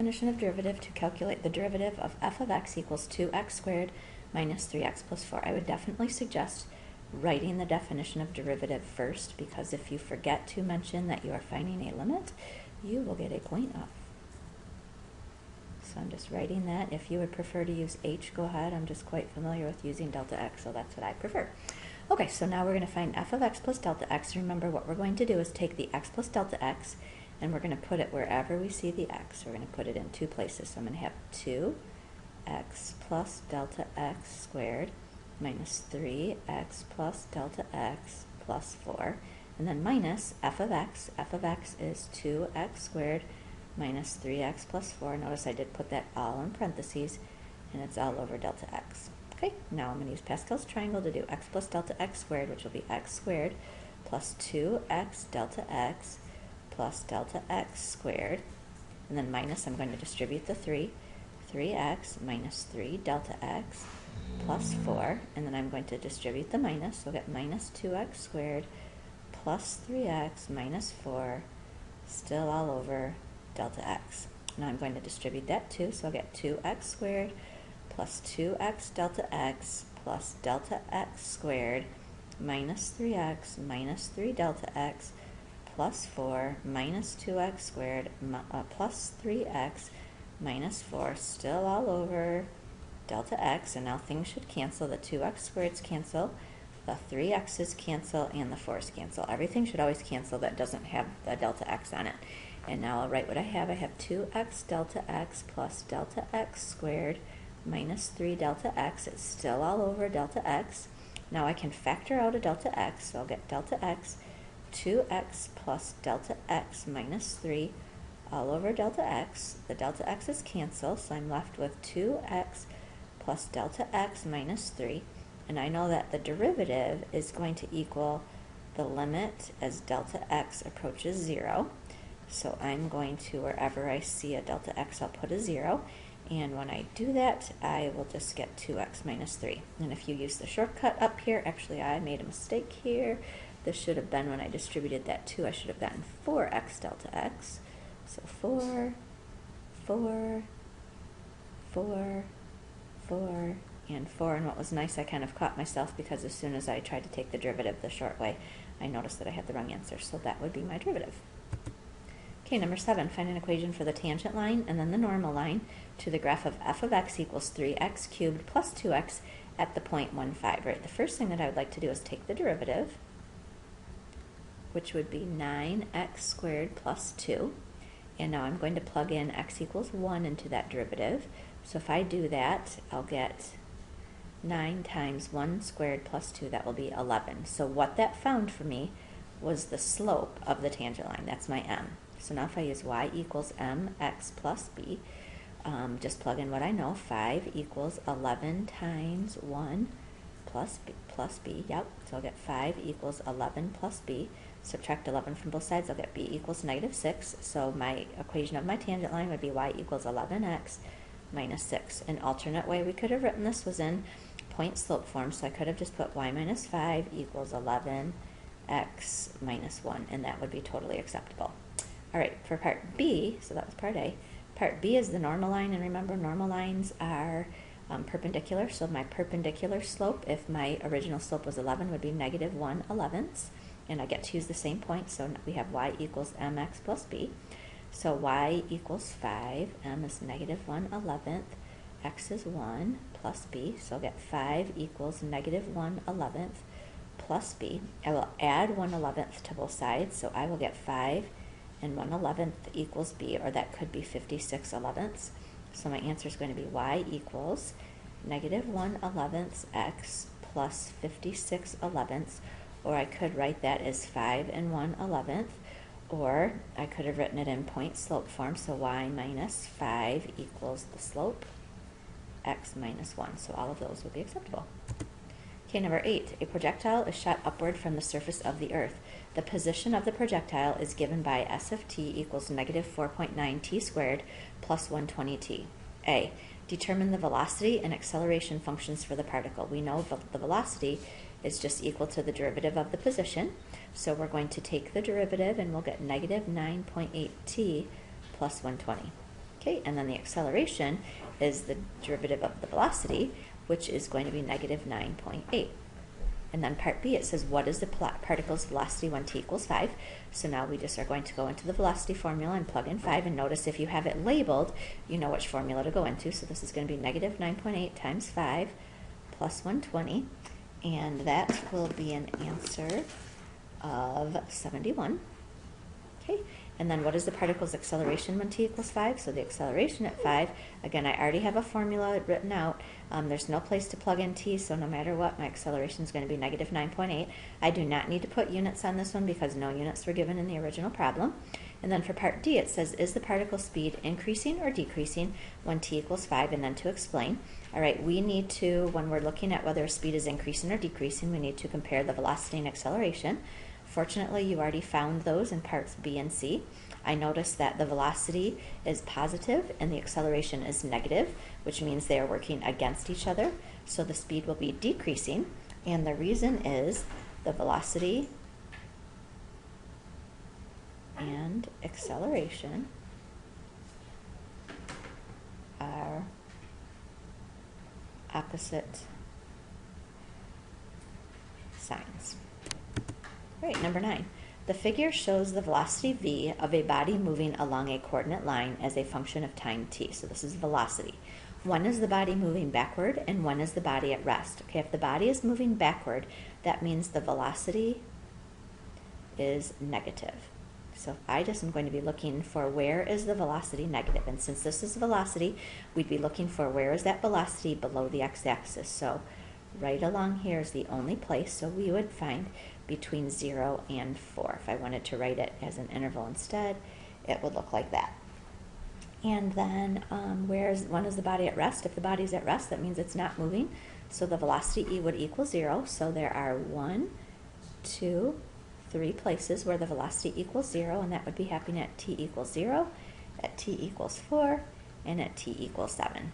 definition of derivative to calculate the derivative of f of x equals 2x squared minus 3x plus 4. I would definitely suggest writing the definition of derivative first, because if you forget to mention that you are finding a limit, you will get a point off. So I'm just writing that. If you would prefer to use h, go ahead. I'm just quite familiar with using delta x, so that's what I prefer. Okay, so now we're going to find f of x plus delta x. Remember, what we're going to do is take the x plus delta x, and we're going to put it wherever we see the x. We're going to put it in two places. So I'm going to have 2x plus delta x squared minus 3x plus delta x plus 4, and then minus f of x. F of x is 2x squared minus 3x plus 4. Notice I did put that all in parentheses, and it's all over delta x. Okay, now I'm going to use Pascal's triangle to do x plus delta x squared, which will be x squared plus 2x delta x plus delta x squared, and then minus, I'm going to distribute the 3x minus 3 delta x plus 4, and then I'm going to distribute the minus, so I'll get minus 2x squared plus 3x minus 4, still all over delta x. Now I'm going to distribute that too, so I'll get 2x squared plus 2x delta x plus delta x squared minus 3x minus 3 delta x plus 4 minus 2x squared plus 3x minus 4, still all over delta x. And now things should cancel. The 2x squareds cancel, the 3x's cancel, and the 4's cancel. Everything should always cancel that doesn't have the delta x on it. And now I'll write what I have. I have 2x delta x plus delta x squared minus 3 delta x. It's still all over delta x. Now I can factor out a delta x, so I'll get delta x, 2x plus delta x minus 3 all over delta x. The delta x's cancel, so I'm left with 2x plus delta x minus 3. And I know that the derivative is going to equal the limit as delta x approaches 0. So I'm going to, wherever I see a delta x, I'll put a 0. And when I do that, I will just get 2x minus 3. And if you use the shortcut up here, actually I made a mistake here. This should have been, when I distributed that 2, I should have gotten 4x delta x. So 4, 4, 4, 4, and 4. And what was nice, I kind of caught myself, because as soon as I tried to take the derivative the short way, I noticed that I had the wrong answer. So that would be my derivative. Okay, number 7, find an equation for the tangent line and then the normal line to the graph of f of x equals 3x cubed plus 2x at the point 1, 5. Right, the first thing that I would like to do is take the derivative, which would be 9x squared plus 2. And now I'm going to plug in x equals 1 into that derivative. So if I do that, I'll get 9 times 1 squared plus 2, that will be 11. So what that found for me was the slope of the tangent line. That's my m. So now if I use y equals mx plus b, just plug in what I know. 5 equals 11 times 1 plus b. Yep, so I'll get 5 equals 11 plus b. Subtract 11 from both sides, I'll get b equals negative 6. So my equation of my tangent line would be y equals 11x minus 6. An alternate way we could have written this was in point slope form, so I could have just put y minus 5 equals 11x minus 1, and that would be totally acceptable. All right, for part B, so that was part A. Part B is the normal line, and remember, normal lines are perpendicular, so my perpendicular slope, if my original slope was 11, would be negative 1/11, and I get to use the same point, so we have y equals mx plus b. So y equals 5, m is negative 1/11, x is 1 plus b, so I'll get 5 equals negative 1/11 plus b. I will add 1/11 to both sides, so I will get 5 and 1/11 equals b, or that could be 56/11. So my answer is going to be y equals negative 1/11 x plus 56/11, or I could write that as 5 and 1/11, or I could have written it in point slope form, so y minus 5 equals the slope, x minus 1. So all of those would be acceptable. Okay, number 8, a projectile is shot upward from the surface of the earth. The position of the projectile is given by s of t equals negative 4.9 t squared plus 120 t. A, determine the velocity and acceleration functions for the particle. We know the velocity is just equal to the derivative of the position, so we're going to take the derivative and we'll get negative 9.8 t plus 120. Okay, and then the acceleration is the derivative of the velocity, which is going to be negative 9.8. And then part B, it says, what is the particle's velocity when t equals 5? So now we just are going to go into the velocity formula and plug in 5. And notice if you have it labeled, you know which formula to go into. So this is going to be negative 9.8 times 5 plus 120. And that will be an answer of 71. Okay, and then what is the particle's acceleration when t equals 5? So the acceleration at 5, again, I already have a formula written out. There's no place to plug in t, so no matter what, my acceleration is going to be negative 9.8. I do not need to put units on this one because no units were given in the original problem. And then for part D, it says, is the particle speed increasing or decreasing when t equals 5? And then to explain. All right, we need to, when we're looking at whether a speed is increasing or decreasing, we need to compare the velocity and acceleration. Fortunately, you already found those in parts B and C. I noticed that the velocity is positive and the acceleration is negative, which means they are working against each other. So the speed will be decreasing, and the reason is the velocity and acceleration are opposite signs. All right, number 9. The figure shows the velocity v of a body moving along a coordinate line as a function of time t. So this is velocity. One is the body moving backward and one is the body at rest. Okay, if the body is moving backward, that means the velocity is negative. So I just am going to be looking for where is the velocity negative. And since this is velocity, we'd be looking for where is that velocity below the x-axis. So right along here is the only place. So we would find between 0 and 4. If I wanted to write it as an interval instead, it would look like that. And then when is the body at rest? If the body's at rest, that means it's not moving. So the velocity E would equal 0. So there are 1, 2, 3 places where the velocity equals 0, and that would be happening at t equals 0, at t equals 4, and at t equals 7.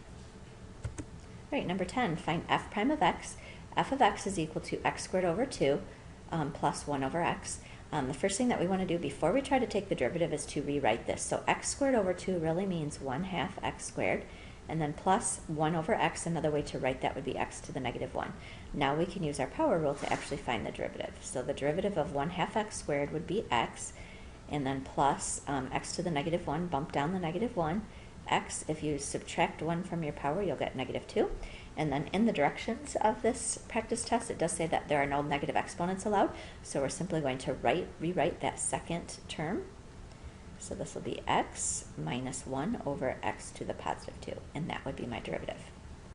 All right, number 10, find f prime of x. F of x is equal to x squared over 2 plus 1 over x. The first thing that we want to do before we try to take the derivative is to rewrite this. So x squared over 2 really means 1/2 x squared, and then plus 1 over x, another way to write that would be x to the negative 1. Now we can use our power rule to actually find the derivative. So the derivative of 1/2 x squared would be x, and then plus x to the negative 1, bump down the negative 1, x, if you subtract 1 from your power, you'll get negative 2. And then in the directions of this practice test, it does say that there are no negative exponents allowed, so we're simply going to rewrite that second term. So this will be x minus 1 over x to the positive 2, and that would be my derivative.